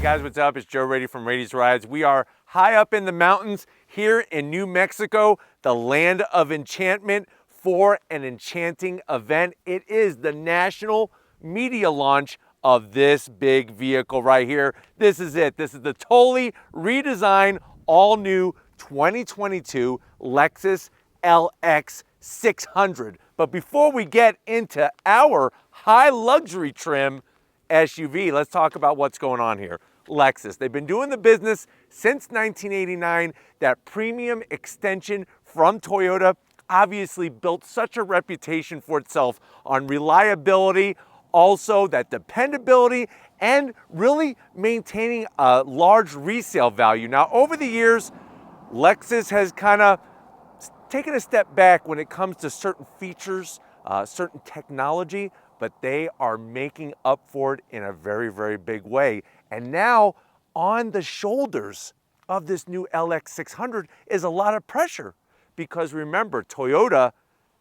guys, what's up? It's Joe Raiti from Raiti's Rides. We are high up in the mountains here in New Mexico, the land of enchantment, for an enchanting event. It is the national media launch of this big vehicle right here. This is it. This is the totally redesigned, all new 2022 Lexus LX 600. But before we get into our high luxury trim SUV, let's talk about what's going on here. Lexus, they've been doing the business since 1989. That premium extension from Toyota obviously built such a reputation for itself on reliability, also that dependability, and really maintaining a large resale value. Now, over the years, Lexus has kind of taken a step back when it comes to certain features, certain technology, but they are making up for it in a very, very big way. And now on the shoulders of this new LX 600 is a lot of pressure, because remember, Toyota,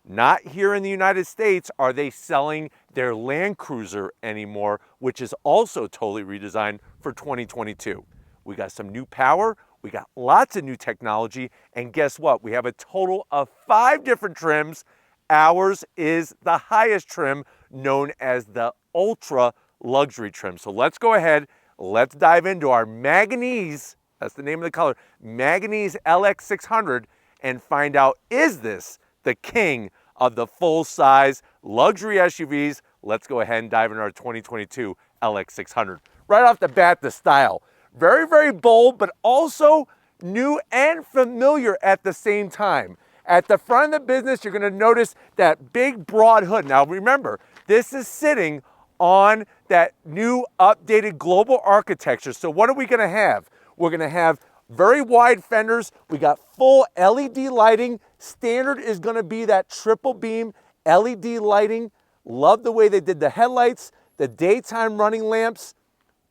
not here in the United States are they selling their Land Cruiser anymore, which is also totally redesigned for 2022. We got some new power, we got lots of new technology, and guess what? We have a total of 5 different trims. Ours is the highest trim, known as the Ultra Luxury trim. So let's go ahead, let's dive into our manganese, that's the name of the color, manganese LX 600, and find out, is this the king of the full-size luxury SUVs? Let's go ahead and dive into our 2022 LX 600. Right off the bat, the style. Very, very bold, but also new and familiar at the same time. At the front of the business, you're gonna notice that big broad hood. Now remember, this is sitting on that new updated global architecture. So what are we gonna have? We're gonna have very wide fenders. We got full LED lighting. Standard is gonna be that triple beam LED lighting. Love the way they did the headlights, the daytime running lamps,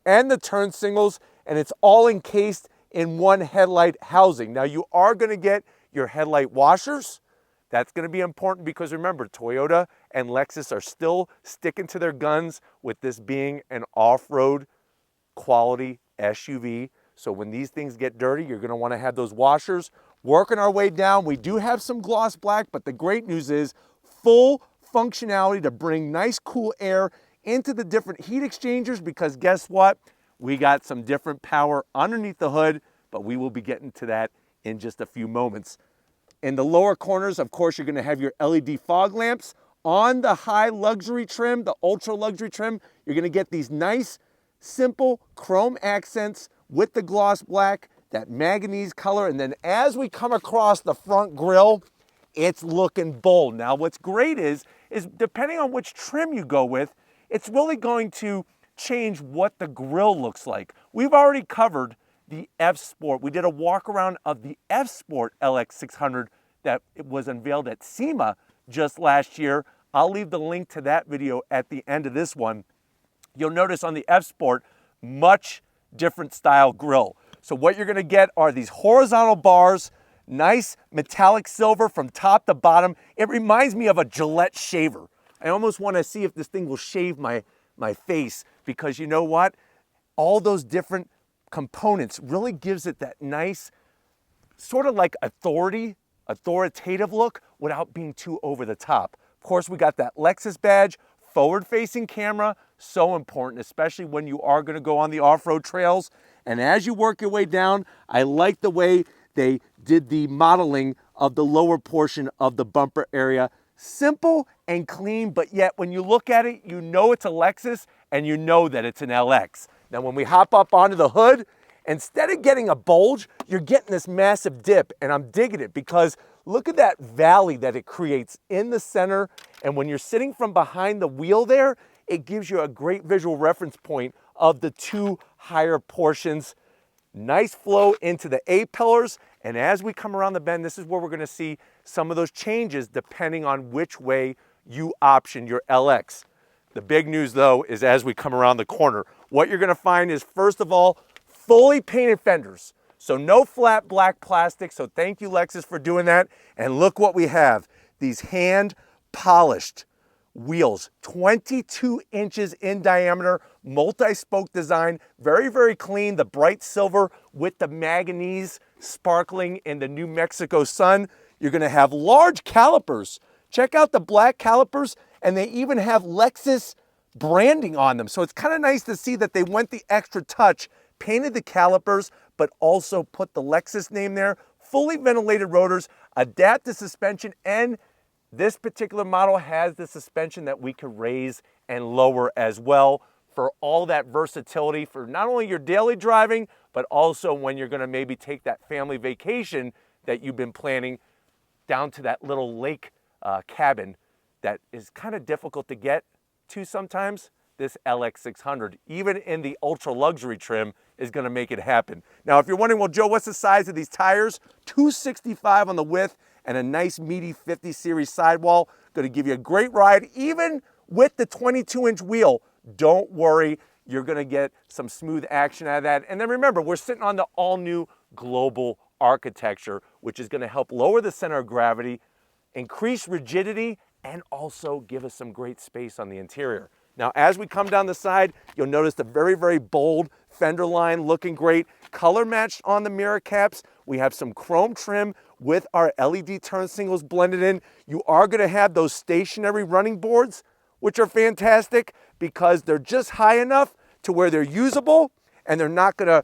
and the turn signals, and it's all encased in one headlight housing. Now you are gonna get your headlight washers. That's gonna be important because remember, Toyota and Lexus are still sticking to their guns with this being an off-road quality SUV. So when these things get dirty, you're gonna wanna have those washers. Working our way down, we do have some gloss black, but the great news is full functionality to bring nice cool air into the different heat exchangers, because guess what? We got some different power underneath the hood, but we will be getting to that in just a few moments. In the lower corners, of course, you're gonna have your LED fog lamps. On the high luxury trim, the ultra luxury trim, you're gonna get these nice, simple chrome accents with the gloss black, that manganese color. And then as we come across the front grille, it's looking bold. Now, what's great is depending on which trim you go with, it's really going to change what the grille looks like. We've already covered the F Sport. We did a walk around of the F Sport LX 600 that it was unveiled at SEMA just last year. I'll leave the link to that video at the end of this one. You'll notice on the F Sport, much different style grille. So what you're gonna get are these horizontal bars, nice metallic silver from top to bottom. It reminds me of a Gillette shaver. I almost wanna see if this thing will shave my face, because you know what? All those different components really gives it that nice, sort of like authoritative look without being too over the top. Of course, we got that Lexus badge, forward-facing camera, so important, especially when you are gonna go on the off-road trails. And as you work your way down, I like the way they did the modeling of the lower portion of the bumper area. Simple and clean, but yet when you look at it, you know it's a Lexus and you know that it's an LX. Now, when we hop up onto the hood, instead of getting a bulge, you're getting this massive dip, and I'm digging it because look at that valley that it creates in the center. And when you're sitting from behind the wheel there, it gives you a great visual reference point of the 2 higher portions. Nice flow into the A-pillars. And as we come around the bend, this is where we're gonna see some of those changes depending on which way you option your LX. The big news though is as we come around the corner, what you're gonna find is, first of all, fully painted fenders. So no flat black plastic, so thank you Lexus for doing that. And look what we have, these hand polished wheels, 22 inches in diameter, multi-spoke design, very, very clean, the bright silver with the manganese sparkling in the New Mexico sun. You're gonna have large calipers. Check out the black calipers, and they even have Lexus branding on them. So it's kind of nice to see that they went the extra touch, painted the calipers, but also put the Lexus name there, fully ventilated rotors, adaptive suspension, and this particular model has the suspension that we can raise and lower as well for all that versatility for not only your daily driving, but also when you're gonna maybe take that family vacation that you've been planning down to that little lake cabin that is kind of difficult to get to sometimes. This LX 600, even in the ultra luxury trim, is gonna make it happen. Now, if you're wondering, well, Joe, what's the size of these tires? 265 on the width and a nice meaty 50 series sidewall. Gonna give you a great ride, even with the 22-inch wheel. Don't worry, you're gonna get some smooth action out of that. And then remember, we're sitting on the all-new global architecture, which is gonna help lower the center of gravity, increase rigidity, and also give us some great space on the interior. Now, as we come down the side, you'll notice the very, very bold fender line looking great. Color matched on the mirror caps. We have some chrome trim with our LED turn signals blended in. You are gonna have those stationary running boards, which are fantastic because they're just high enough to where they're usable and they're not gonna,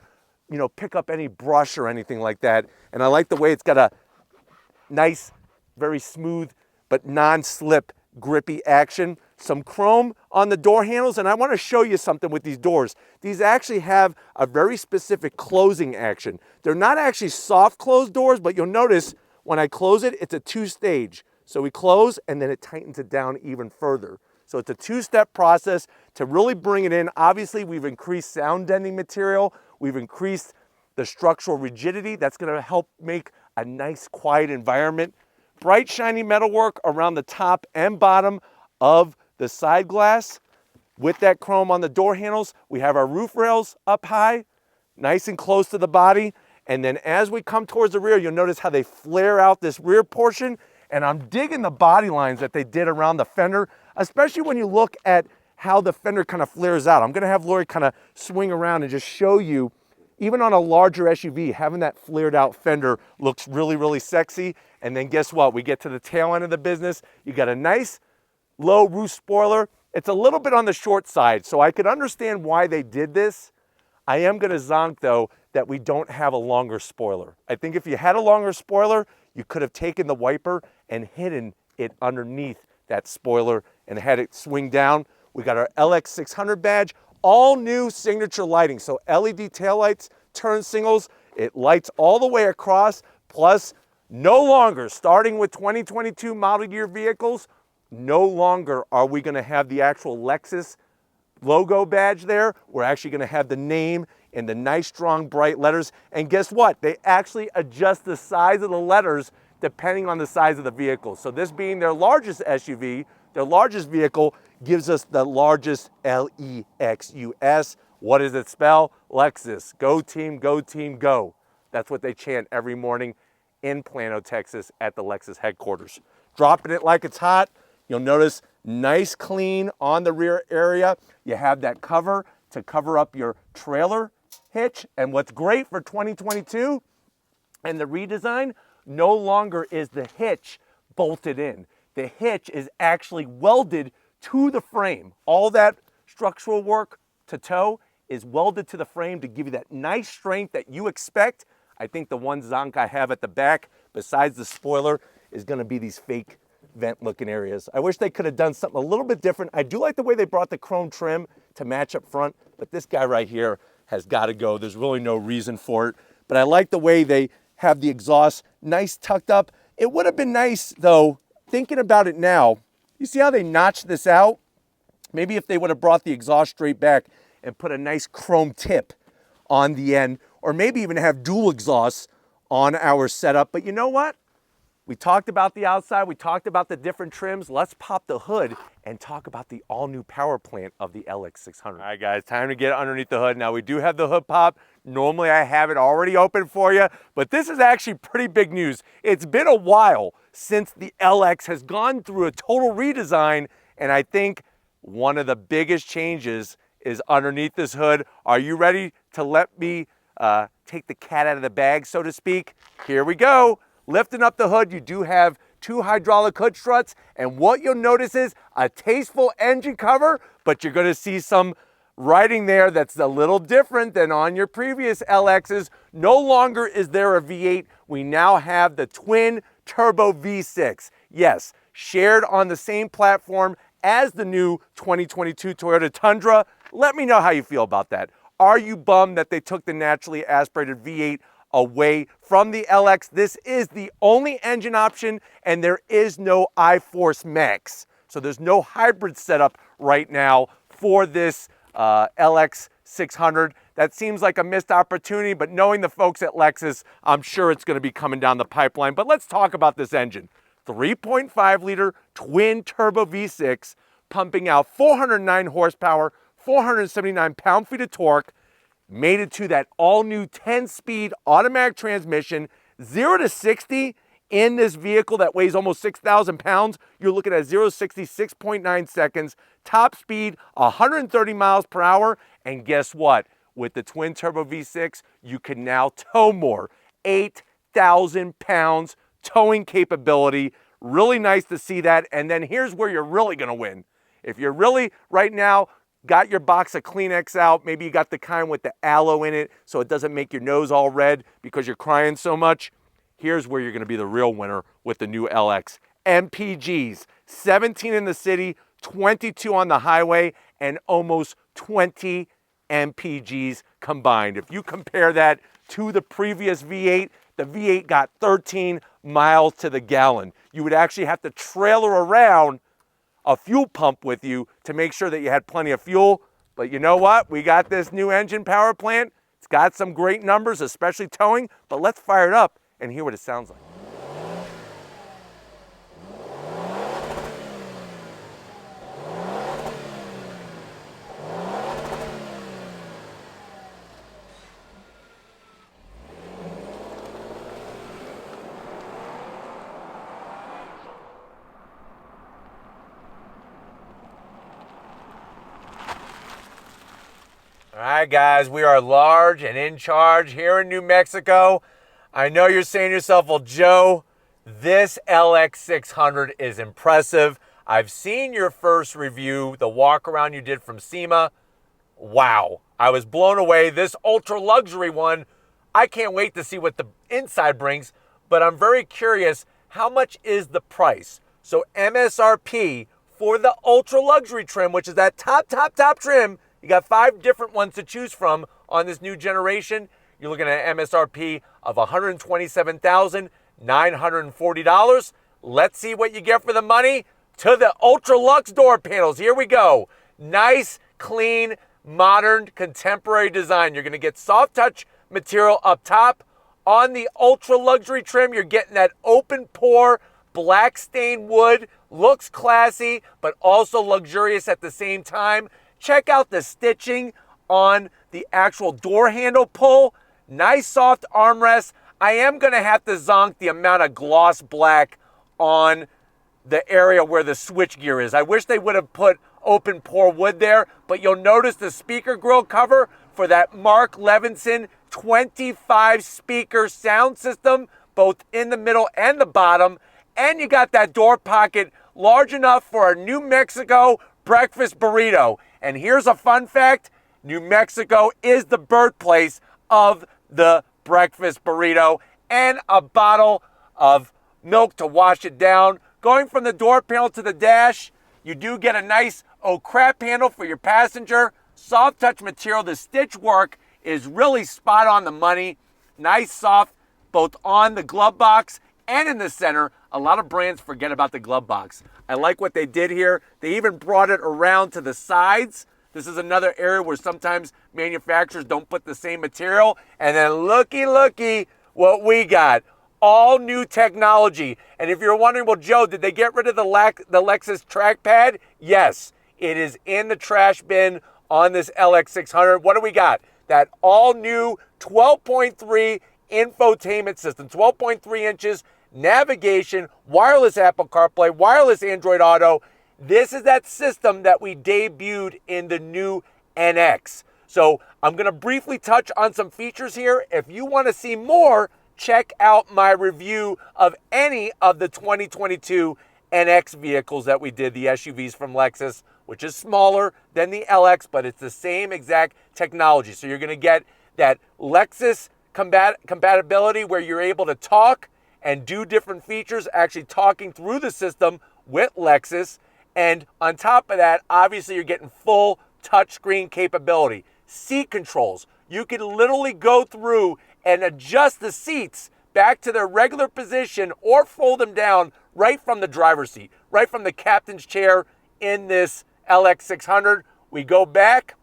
pick up any brush or anything like that. And I like the way it's got a nice, very smooth, but non-slip grippy action. Some chrome on the door handles, and I want to show you something with these doors. These actually have a very specific closing action. They're not actually soft closed doors, but you'll notice when I close it, it's a two-stage. So we close and then it tightens it down even further. So it's a two-step process to really bring it in. Obviously, we've increased sound deadening material. We've increased the structural rigidity. That's going to help make a nice, quiet environment. Bright, shiny metalwork around the top and bottom of the side glass. With that chrome on the door handles, we have our roof rails up high, nice and close to the body. And then as we come towards the rear, you'll notice how they flare out this rear portion. And I'm digging the body lines that they did around the fender, especially when you look at how the fender kind of flares out. I'm gonna have Lori kind of swing around and just show you, even on a larger SUV, having that flared out fender looks really, really sexy. And then guess what? We get to the tail end of the business. You got a nice low roof spoiler. It's a little bit on the short side, so I could understand why they did this. I am gonna zonk though that we don't have a longer spoiler. I think if you had a longer spoiler, you could have taken the wiper and hidden it underneath that spoiler and had it swing down. We got our LX 600 badge, all new signature lighting. So LED taillights, turn signals, it lights all the way across, plus no longer, starting with 2022 model year vehicles, no longer are we gonna have the actual Lexus logo badge there. We're actually gonna have the name in the nice, strong, bright letters. And guess what? They actually adjust the size of the letters depending on the size of the vehicle. So this being their largest SUV, their largest vehicle gives us the largest L-E-X-U-S. What does it spell? Lexus. Go team, go team, go. That's what they chant every morning in Plano, Texas at the Lexus headquarters. Dropping it like it's hot. You'll notice nice clean on the rear area. You have that cover to cover up your trailer hitch. And what's great for 2022 and the redesign, no longer is the hitch bolted in. The hitch is actually welded to the frame. All that structural work to tow is welded to the frame to give you that nice strength that you expect. I think the one zonk I have at the back, besides the spoiler, is gonna be these fake vent looking areas. I wish they could have done something a little bit different. I do like the way they brought the chrome trim to match up front, but this guy right here has gotta go. There's really no reason for it. But I like the way they have the exhaust nice tucked up. It would have been nice though, thinking about it now, you see how they notched this out? Maybe if they would have brought the exhaust straight back and put a nice chrome tip on the end, or maybe even have dual exhausts on our setup. But you know what? We talked about the outside, we talked about the different trims. Let's pop the hood and talk about the all-new power plant of the LX 600. All right, guys, time to get underneath the hood. Now, we do have the hood pop. Normally, I have it already open for you, but this is actually pretty big news. It's been a while since the LX has gone through a total redesign, And I think one of the biggest changes is underneath this hood. Are you ready to let me take the cat out of the bag, so to speak? Here we go. Lifting up the hood, you do have 2 hydraulic hood struts, and what you'll notice is a tasteful engine cover, but you're gonna see some writing there that's a little different than on your previous LXs. No longer is there a V8. We now have the twin turbo V6. Yes, shared on the same platform as the new 2022 Toyota Tundra. Let me know how you feel about that. Are you bummed that they took the naturally aspirated V8 away from the LX? This is the only engine option, and there is no iForce Max. So there's no hybrid setup right now for this LX 600. That seems like a missed opportunity, but knowing the folks at Lexus, I'm sure it's going to be coming down the pipeline. But let's talk about this engine. 3.5 liter twin turbo V6 pumping out 409 horsepower, 479 pound-feet of torque, made it to that all-new 10-speed automatic transmission, 0 to 60 in this vehicle that weighs almost 6,000 pounds. You're looking at 0 to 60, 6.9 seconds, top speed 130 miles per hour, and guess what? With the twin turbo V6, you can now tow more, 8,000 pounds towing capability. Really nice to see that. And then here's where you're really gonna win. If you're really, right now, got your box of Kleenex out, maybe you got the kind with the aloe in it so it doesn't make your nose all red because you're crying so much, here's where you're gonna be the real winner with the new LX. MPGs, 17 in the city, 22 on the highway, and almost 20 MPGs combined. If you compare that to the previous V8, the V8 got 13 miles to the gallon. You would actually have to trailer around a fuel pump with you to make sure that you had plenty of fuel. But you know what? We got this new engine power plant. It's got some great numbers, especially towing, but let's fire it up and hear what it sounds like. All right, guys, we are large and in charge here in New Mexico. I know you're saying to yourself, well, Joe, this LX 600 is impressive. I've seen your first review, the walk around you did from SEMA. Wow, I was blown away. This ultra luxury one, I can't wait to see what the inside brings, but I'm very curious, how much is the price? So MSRP for the ultra luxury trim, which is that top trim, you got 5 different ones to choose from on this new generation. You're looking at MSRP of $127,940. Let's see what you get for the money. To the Ultra Lux door panels. Here we go. Nice, clean, modern, contemporary design. You're going to get soft touch material up top. On the ultra luxury trim, you're getting that open pore, black stained wood. Looks classy, but also luxurious at the same time. Check out the stitching on the actual door handle pull. Nice soft armrest. I am going to have to zonk the amount of gloss black on the area where the switch gear is. I wish they would have put open pore wood there, but you'll notice the speaker grill cover for that Mark Levinson 25 speaker sound system, both in the middle and the bottom. And you got that door pocket large enough for a New Mexico breakfast burrito. And here's a fun fact, New Mexico is the birthplace of the breakfast burrito, and a bottle of milk to wash it down. Going from the door panel to the dash, you do get a nice crap handle for your passenger. Soft touch material, the stitch work is really spot on the money. Nice soft, both on the glove box and in the center. A lot of brands forget about the glove box. I like what they did here. They even brought it around to the sides. This is another area where sometimes manufacturers don't put the same material. And then looky what we got. All new technology. And if you're wondering, well, Joe, did they get rid of the Lexus trackpad? Yes, it is in the trash bin on this LX 600. What do we got? That all new 12.3 infotainment system, 12.3 inches, navigation, wireless Apple CarPlay, wireless Android Auto, This is that system that we debuted in the new NX. So I'm going to briefly touch on some features here. If you want to see more, check out my review of any of the 2022 NX vehicles that we did, the SUVs from Lexus, which is smaller than the LX, but it's the same exact technology. So you're going to get that Lexus compatibility where you're able to talk and do different features, actually talking through the system with Lexus. And on top of that, obviously you're getting full touchscreen capability. Seat controls. You can literally go through and adjust the seats back to their regular position or fold them down right from the driver's seat, right from the captain's chair in this LX 600. We go back,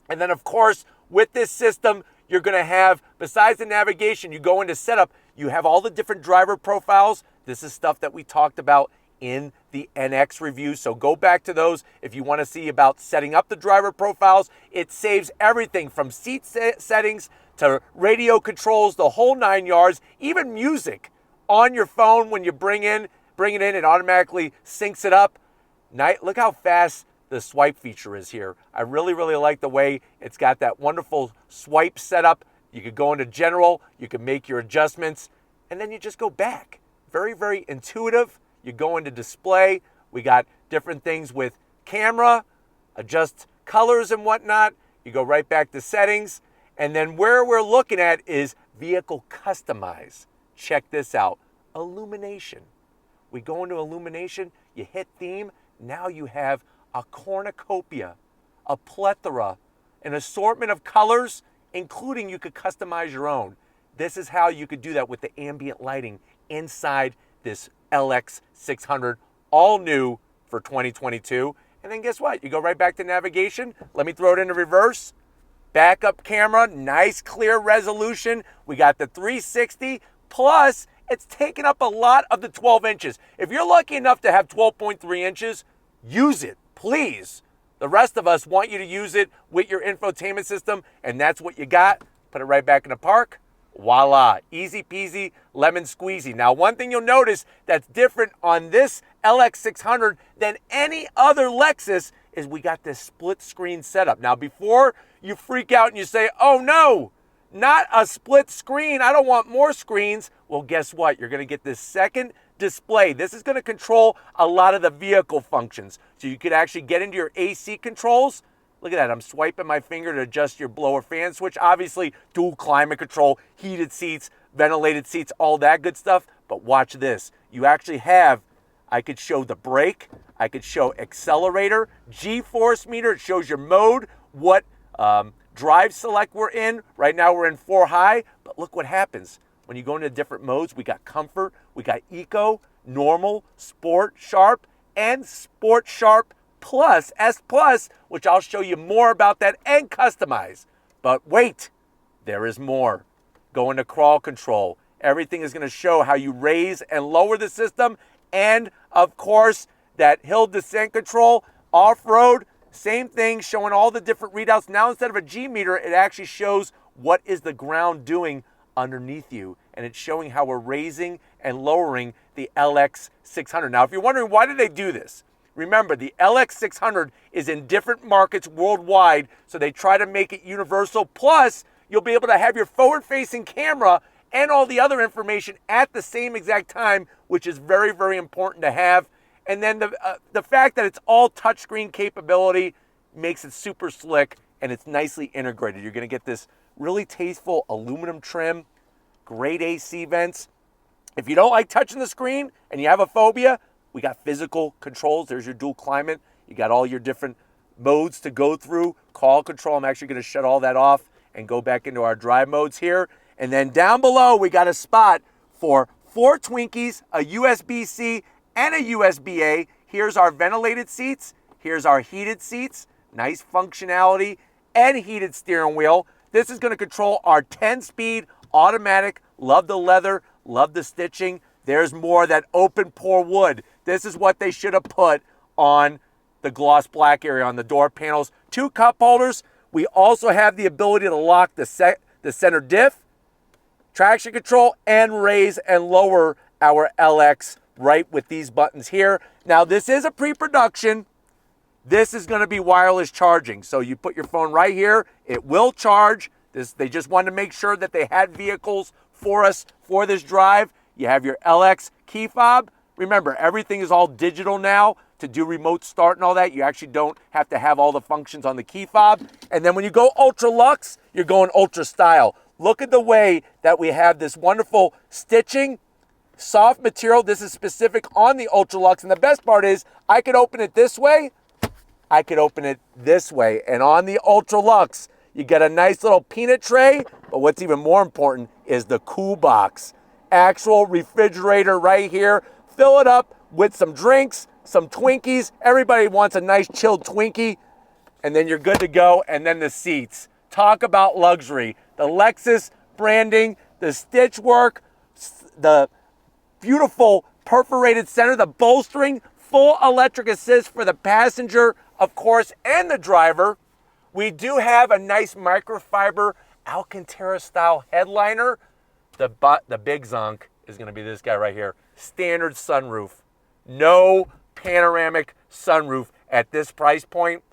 and then of course, with this system, you're gonna have, besides the navigation, you go into setup, you have all the different driver profiles. This is stuff that we talked about in the NX review, so go back to those if you want to see about setting up the driver profiles. It saves everything from seat settings to radio controls, the whole 9 yards, even music on your phone. When you bring it in, it automatically syncs it up. Look how fast the swipe feature is here. I really like the way it's got that wonderful swipe setup. You could go into general, you can make your adjustments, and then you just go back. Very intuitive. You go into display. We got different things with camera, adjust colors and whatnot. You go right back to settings. And then where we're looking at is vehicle customize. Check this out. Illumination. We go into illumination, you hit theme. Now you have a cornucopia, a plethora, an assortment of colors, including you could customize your own. This is how you could do that with the ambient lighting inside this LX 600, all new for 2022. And then guess what? You go right back to navigation. Let me throw it into reverse. Backup camera, nice clear resolution. We got the 360, plus it's taken up a lot of the 12 inches. If you're lucky enough to have 12.3 inches, use it, please. The rest of us want you to use it with your infotainment system, and that's what you got. Put it right back in the park. Voila, easy peasy, lemon squeezy. Now, one thing you'll notice that's different on this LX 600 than any other Lexus is we got this split screen setup. Now, before you freak out and you say, oh no, not a split screen, I don't want more screens. Well, guess what? You're gonna get this second display. This is gonna control a lot of the vehicle functions. So you could actually get into your AC controls. Look at that, I'm swiping my finger to adjust your blower fan switch. Obviously, dual climate control, heated seats, ventilated seats, all that good stuff. But watch this. You actually have, I could show the brake, I could show accelerator, G-force meter, it shows your mode, what drive select we're in. Right now we're in 4 high, but look what happens. When you go into different modes, we got comfort, we got eco, normal, sport, sharp, and sport sharp plus, S plus, which I'll show you more about that, and customize. But wait, there is more. Go into crawl control. Everything is gonna show how you raise and lower the system, and of course, that hill descent control, off-road, same thing, showing all the different readouts. Now instead of a G meter, it actually shows what is the ground doing underneath you, and it's showing how we're raising and lowering the LX 600. Now, if you're wondering why did they do this, remember the LX 600 is in different markets worldwide, so they try to make it universal. Plus, you'll be able to have your forward-facing camera and all the other information at the same exact time, which is very important to have. And then the fact that it's all touchscreen capability makes it super slick, and it's nicely integrated. You're gonna get this really tasteful aluminum trim, great AC vents. If you don't like touching the screen and you have a phobia, we got physical controls. There's your dual climate. You got all your different modes to go through. Call control, I'm actually gonna shut all that off and go back into our drive modes here. And then down below, we got a spot for 4 Twinkies, a USB-C, and a USB-A. Here's our ventilated seats. Here's our heated seats. Nice functionality and heated steering wheel. This is gonna control our 10-speed automatic. Love the leather, love the stitching. There's more of that open pore wood. This is what they should have put on the gloss black area on the door panels. 2 cup holders. We also have the ability to lock the center diff, traction control, and raise and lower our LX right with these buttons here. Now, this is a pre-production. This is going to be wireless charging. So you put your phone right here. It will charge. They just wanted to make sure that they had vehicles for us for this drive. You have your LX key fob. Remember, everything is all digital now. To do remote start and all that, you actually don't have to have all the functions on the key fob. And then when you go Ultra Lux, you're going Ultra Style. Look at the way that we have this wonderful stitching, soft material. This is specific on the Ultra Lux. And the best part is I could open it this way. I could open it this way. And on the Ultra Lux, you get a nice little peanut tray. But what's even more important is the cool box. Actual refrigerator right here. Fill it up with some drinks, some Twinkies. Everybody wants a nice chilled Twinkie. And then you're good to go. And then the seats. Talk about luxury. The Lexus branding, the stitch work, the beautiful perforated center, the bolstering, full electric assist for the passenger, of course, and the driver. We do have a nice microfiber Alcantara style headliner. The big zonk is going to be this guy right here. Standard sunroof. No panoramic sunroof at this price point,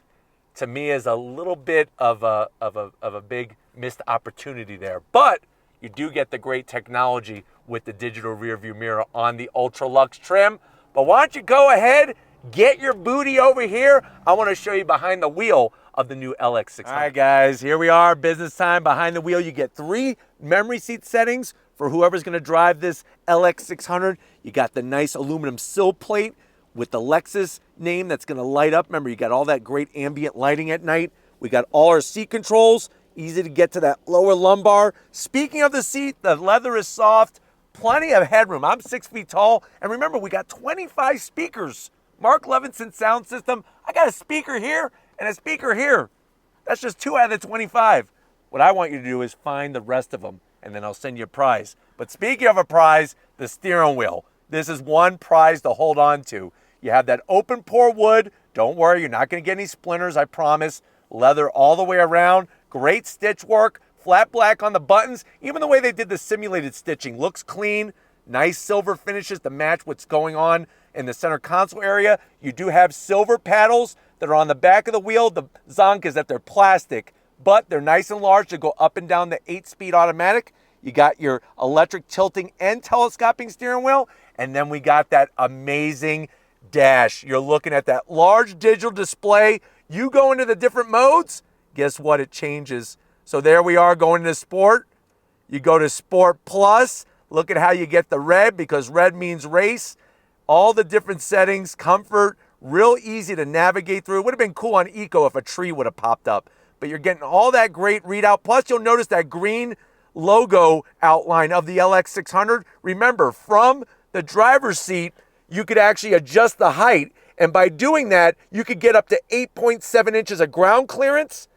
to me, is a little bit of a big missed opportunity there. But you do get the great technology with the digital rear view mirror on the Ultra Lux trim. But why don't you go ahead, get your booty over here. I want to show you behind the wheel of the new LX 600. All right, guys, here we are, business time. Behind the wheel, you get 3 memory seat settings for whoever's going to drive this LX 600. You got the nice aluminum sill plate with the Lexus name that's going to light up. Remember, you got all that great ambient lighting at night. We got all our seat controls, easy to get to that lower lumbar. Speaking of the seat, the leather is soft, plenty of headroom. I'm 6 feet tall, and remember, we got 25 speakers. Mark Levinson sound system. I got a speaker here and a speaker here. That's just 2 out of the 25. What I want you to do is find the rest of them, and then I'll send you a prize. But speaking of a prize, the steering wheel. This is one prize to hold on to. You have that open pore wood. Don't worry, you're not going to get any splinters, I promise. Leather all the way around. Great stitch work. Flat black on the buttons. Even the way they did the simulated stitching looks clean. Nice silver finishes to match what's going on in the center console area. You do have silver paddles that are on the back of the wheel. The zonk is that they're plastic, but they're nice and large to go up and down the 8-speed automatic. You got your electric tilting and telescoping steering wheel. And then we got that amazing dash. You're looking at that large digital display. You go into the different modes, guess what? It changes. So there we are going into sport. You go to Sport Plus. Look at how you get the red, because red means race. All the different settings, comfort, real easy to navigate through. It would have been cool on Eco if a tree would have popped up. But you're getting all that great readout. Plus, you'll notice that green logo outline of the LX 600. Remember, from the driver's seat, you could actually adjust the height. And by doing that, you could get up to 8.7 inches of ground clearance.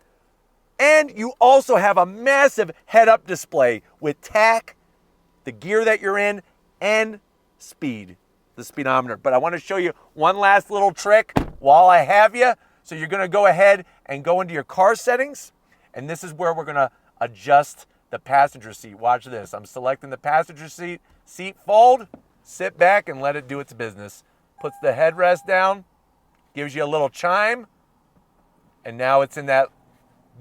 And you also have a massive head-up display with tach, the gear that you're in, and speed, the speedometer. But I want to show you one last little trick while I have you. So you're going to go ahead and go into your car settings. And this is where we're going to adjust the passenger seat. Watch this. I'm selecting the passenger seat. Seat fold. Sit back and let it do its business. Puts the headrest down. Gives you a little chime. And now it's in that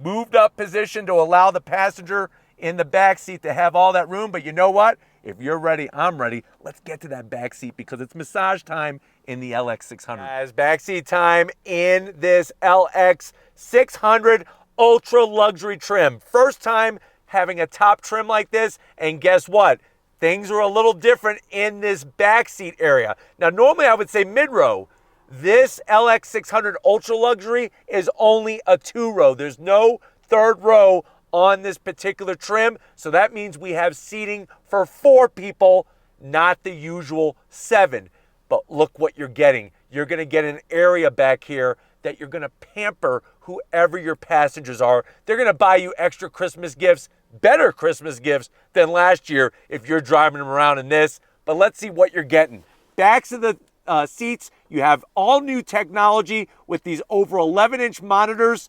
moved up position to allow the passenger in the back seat to have all that room. But you know what? If you're ready, I'm ready. Let's get to that back seat because it's massage time in the LX 600. Guys, backseat time in this LX 600 Ultra Luxury trim. First time having a top trim like this, and guess what? Things are a little different in this backseat area. Now, normally I would say mid-row. This LX 600 Ultra Luxury is only a 2-row. There's no 3rd row on this particular trim. So that means we have seating for 4 people, not the usual 7. But look what you're getting. You're going to get an area back here that you're going to pamper whoever your passengers are. They're going to buy you extra Christmas gifts, better Christmas gifts than last year if you're driving them around in this. But let's see what you're getting. Backs of the seats, you have all new technology with these over 11-inch monitors.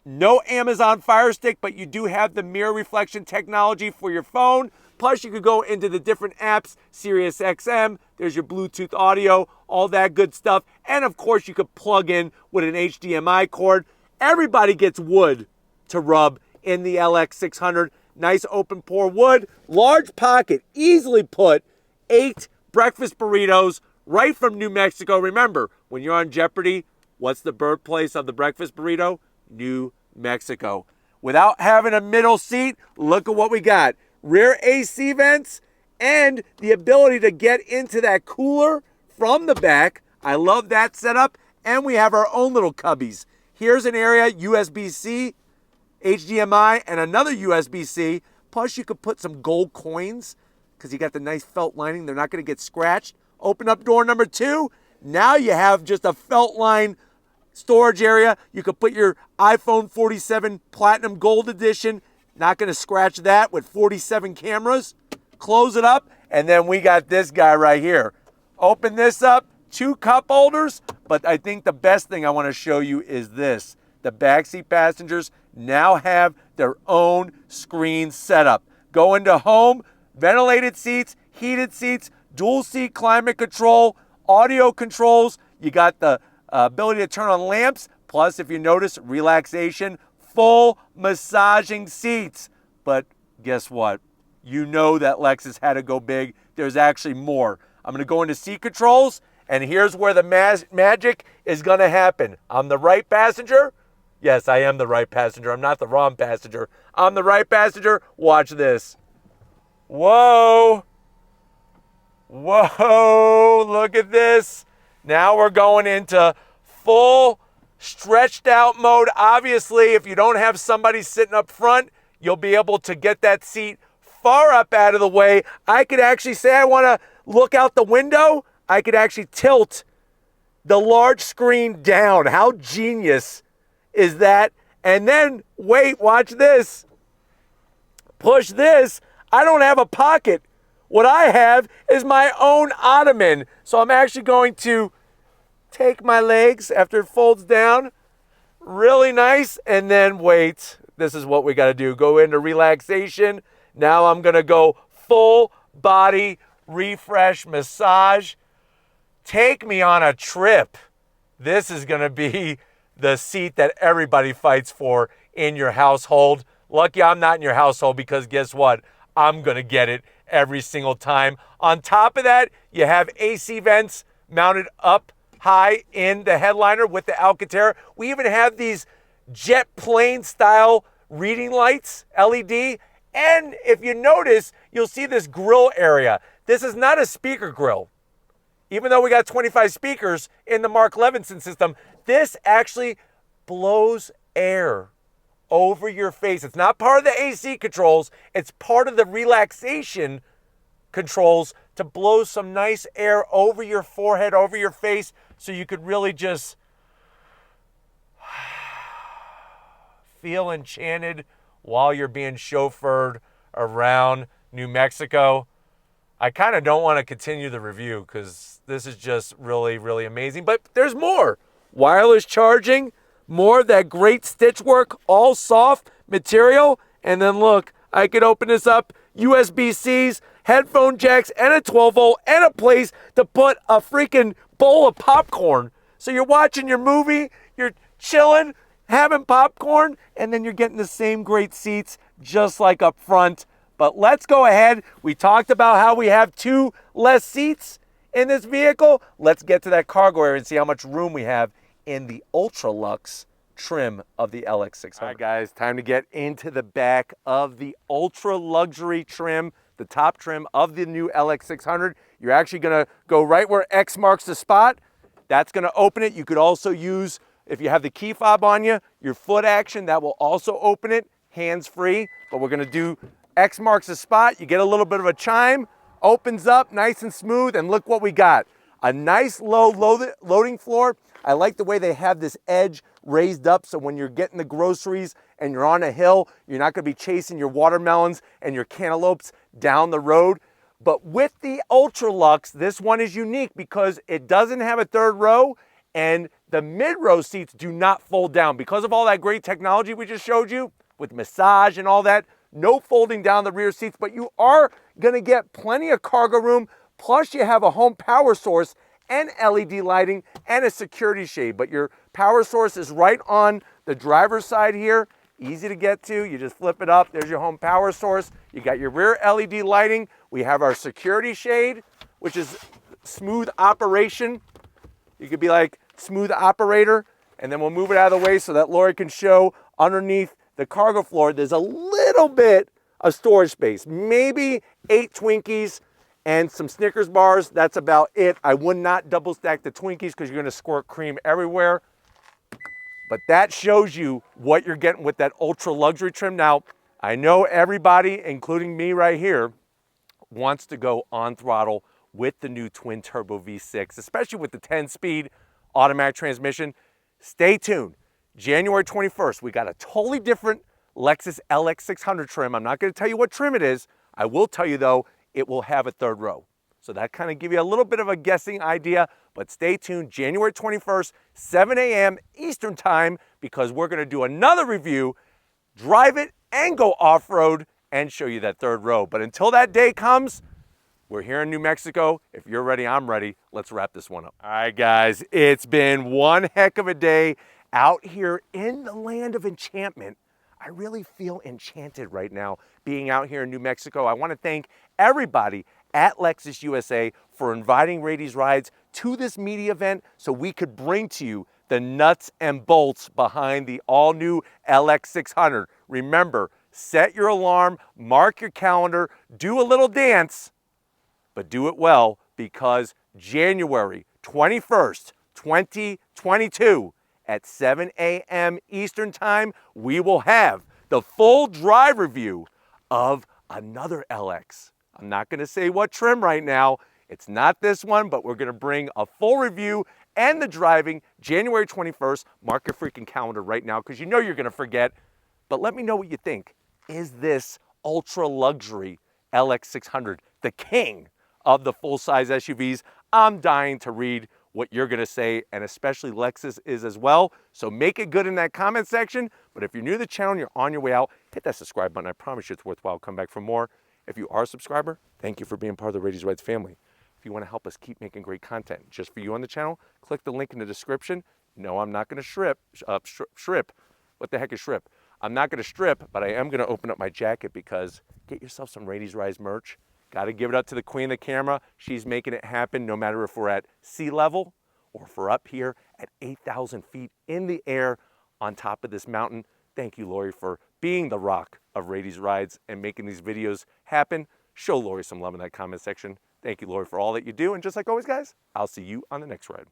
No Amazon Fire Stick, but you do have the mirror reflection technology for your phone. Plus, you could go into the different apps, Sirius XM, there's your Bluetooth audio, all that good stuff. And of course, you could plug in with an HDMI cord. Everybody gets wood to rub in the LX600. Nice open pore wood, large pocket, easily put 8 breakfast burritos right from New Mexico. Remember, when you're on Jeopardy, what's the birthplace of the breakfast burrito? New Mexico. Without having a middle seat, look at what we got. Rear AC vents and the ability to get into that cooler from the back. I love that setup. And we have our own little cubbies. Here's an area, USB-C, HDMI, and another USB-C. Plus, you could put some gold coins because you got the nice felt lining. They're not going to get scratched. Open up door number 2. Now you have just a felt line storage area. You could put your iPhone 47 Platinum Gold Edition. Not going to scratch that with 47 cameras. Close it up, and then we got this guy right here. Open this up, 2 cup holders, but I think the best thing I want to show you is this. The backseat passengers now have their own screen setup. Go into home, ventilated seats, heated seats, dual seat climate control, audio controls. You got the ability to turn on lamps. Plus, if you notice, relaxation, full massaging seats. But guess what? You know that Lexus had to go big. There's actually more. I'm going to go into seat controls, and here's where the magic is going to happen. I'm the right passenger. Yes, I am the right passenger. I'm not the wrong passenger. I'm the right passenger. Watch this. Whoa. Whoa, look at this. Now we're going into full stretched out mode. Obviously, if you don't have somebody sitting up front, you'll be able to get that seat far up out of the way. I could actually say I want to look out the window. I could actually tilt the large screen down. How genius is that? And then, wait, watch this. Push this. I don't have a pocket. What I have is my own ottoman. So I'm actually going to take my legs after it folds down. Really nice. And then wait, this is what we got to do. Go into relaxation. Now I'm going to go full body refresh massage. Take me on a trip. This is going to be the seat that everybody fights for in your household. Lucky I'm not in your household because guess what? I'm going to get it every single time. On top of that, you have AC vents mounted up high in the headliner with the Alcantara. We even have these jet plane style reading lights, LED. And if you notice, you'll see this grill area. This is not a speaker grill. Even though we got 25 speakers in the Mark Levinson system, this actually blows air over your face. It's not part of the AC controls. It's part of the relaxation controls to blow some nice air over your forehead, over your face, so you could really just feel enchanted while you're being chauffeured around New Mexico. I kind of don't want to continue the review because this is just really, really amazing. But there's more. Wireless charging, more of that great stitch work, all soft material. And then look, I could open this up, USB-Cs, headphone jacks, and a 12-volt, and a place to put a freaking bowl of popcorn. So you're watching your movie, you're chilling, having popcorn, and then you're getting the same great seats just like up front. But let's go ahead. We talked about how we have 2 less seats in this vehicle. Let's get to that cargo area and see how much room we have in the Ultra Lux trim of the LX600. All right, guys, time to get into the back of the Ultra Luxury trim, the top trim of the new LX600. You're actually gonna go right where X marks the spot. That's gonna open it. You could also use, if you have the key fob on you, your foot action, that will also open it, hands-free. But we're gonna do X marks the spot. You get a little bit of a chime, opens up nice and smooth, and look what we got. A nice low loading floor. I like the way they have this edge raised up so when you're getting the groceries and you're on a hill, you're not gonna be chasing your watermelons and your cantaloupes down the road. But with the Ultra Lux, this one is unique because it doesn't have a third row and the mid-row seats do not fold down. Because of all that great technology we just showed you with massage and all that, no folding down the rear seats, but you are gonna get plenty of cargo room. Plus you have a home power source and LED lighting and a security shade. But your power source is right on the driver's side here. Easy to get to. You just flip it up. There's your home power source. You got your rear LED lighting. We have our security shade, which is smooth operation. You could be like smooth operator, and then we'll move it out of the way so that Lori can show underneath the cargo floor. There's a little bit of storage space, maybe 8 Twinkies and some Snickers bars. That's about it. I would not double stack the Twinkies because you're gonna squirt cream everywhere. But that shows you what you're getting with that ultra luxury trim. Now, I know everybody, including me right here, wants to go on throttle with the new twin turbo V6, especially with the 10-speed automatic transmission. Stay tuned. January 21st, we got a totally different Lexus LX 600 trim. I'm not going to tell you what trim it is. I will tell you, though, it will have a third row. So that kind of give you a little bit of a guessing idea, but stay tuned. January 21st, 7 a.m. Eastern time, because we're going to do another review, drive it and go off-road and show you that third row. But until that day comes, we're here in New Mexico. If you're ready, I'm ready. Let's wrap this one up. All right, guys, it's been one heck of a day out here in the land of enchantment. I really feel enchanted right now being out here in New Mexico. I want to thank everybody at Lexus USA for inviting Raiti's Rides to this media event so we could bring to you the nuts and bolts behind the all-new LX 600. Remember, set your alarm, mark your calendar, do a little dance, but do it well, because January 21st, 2022, at 7 a.m. Eastern time, we will have the full drive review of another LX. I'm not going to say what trim right now. It's not this one, but we're going to bring a full review and the driving January 21st. Mark your freaking calendar right now, because you know you're going to forget. But let me know what you think. Is this ultra luxury LX 600 the king of the full-size SUVs? I'm dying to read what you're going to say, and especially Lexus is as well. So make it good in that comment section. But if you're new to the channel and you're on your way out, hit that subscribe button. I promise you it's worthwhile. Come back for more. If you are a subscriber, thank you for being part of the Raiti's Rides family. If you want to help us keep making great content just for you on the channel, click the link in the description. No, I'm not going to strip. What the heck is strip? I'm not going to strip, but I am going to open up my jacket, because get yourself some Raiti's Rides merch. Got to give it up to the queen of the camera. She's making it happen no matter if we're at sea level or if we're up here at 8,000 feet in the air on top of this mountain. Thank you, Lori, for being the rock of Raiti's Rides and making these videos happen. Show Lori some love in that comment section. Thank you, Lori, for all that you do. And just like always, guys, I'll see you on the next ride.